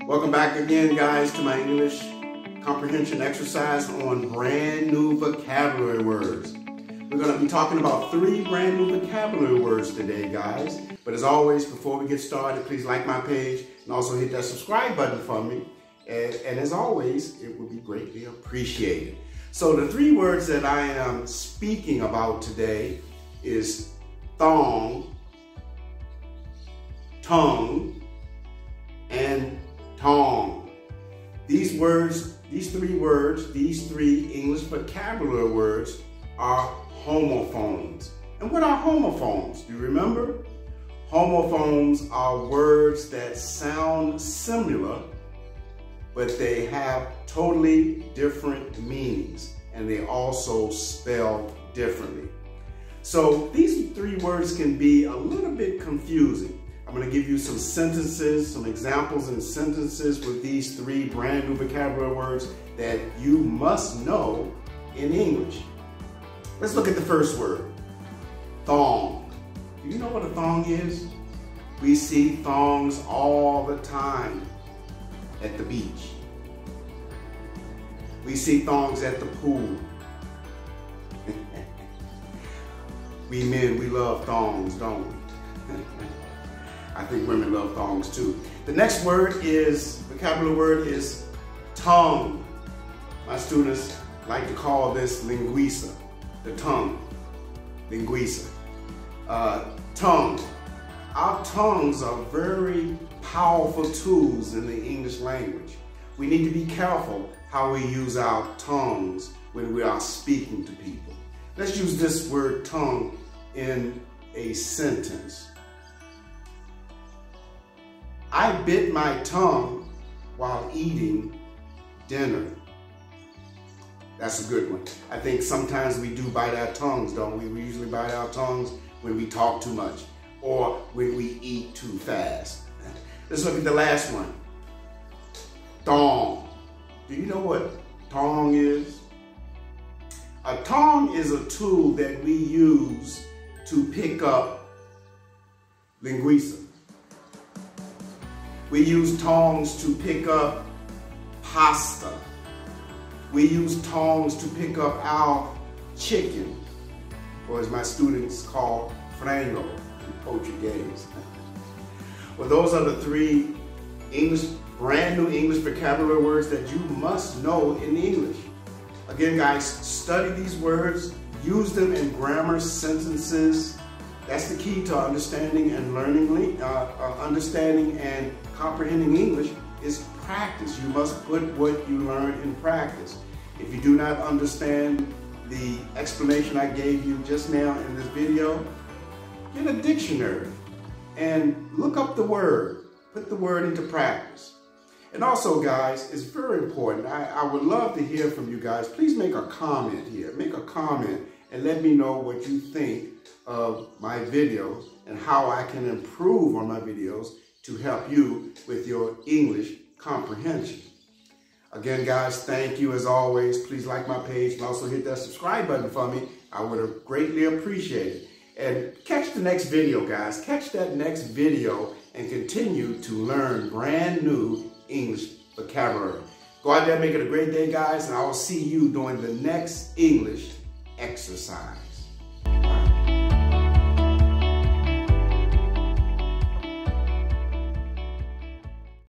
Welcome back again, guys, to my English comprehension exercise on brand new vocabulary words. We're going to be talking about 3 brand new vocabulary words today, guys. But as always, before we get started, please like my page and also hit that subscribe button for me. And as always, it will be greatly appreciated. So the 3 words that I am speaking about today is thong, tongue, and tong. These 3 English vocabulary words are homophones. And what are homophones? Do you remember? Homophones are words that sound similar, but they have totally different meanings, and they also spell differently. So these 3 words can be a little bit confusing. I'm going to give you some sentences, some examples and sentences with these 3 brand new vocabulary words that you must know in English. Let's look at the first word, thong. Do you know what a thong is? We see thongs all the time at the beach. We see thongs at the pool. We men, we love thongs, don't we? I think women love thongs too. The next vocabulary word is tongue. My students like to call this linguiça, the tongue, linguiça. Tongue. Our tongues are very powerful tools in the English language. We need to be careful how we use our tongues when we are speaking to people. Let's use this word tongue in a sentence. I bit my tongue while eating dinner. That's a good one. I think sometimes we do bite our tongues, don't we? We usually bite our tongues when we talk too much or when we eat too fast. Let's look at the last one. Thong. Do you know what thong is? A thong is a tool that we use to pick up linguiça. We use tongs to pick up pasta. We use tongs to pick up our chicken, or as my students call frango in Portuguese. Well, those are the 3 brand new English vocabulary words that you must know in English. Again, guys, study these words, use them in grammar sentences. That's the key to understanding and understanding and comprehending English is practice. You must put what you learn in practice. If you do not understand the explanation I gave you just now in this video, get a dictionary and look up the word. Put the word into practice. And also, guys, it's very important. I would love to hear from you guys. Please make a comment here. Make a comment and let me know what you think of my videos and how I can improve on my videos to help you with your English comprehension. Again, guys, thank you as always. Please like my page and also hit that subscribe button for me. I would greatly appreciate it. And catch the next video, guys. Catch that next video and continue to learn brand new English vocabulary. Go out there and make it a great day, guys, and I will see you during the next English exercise.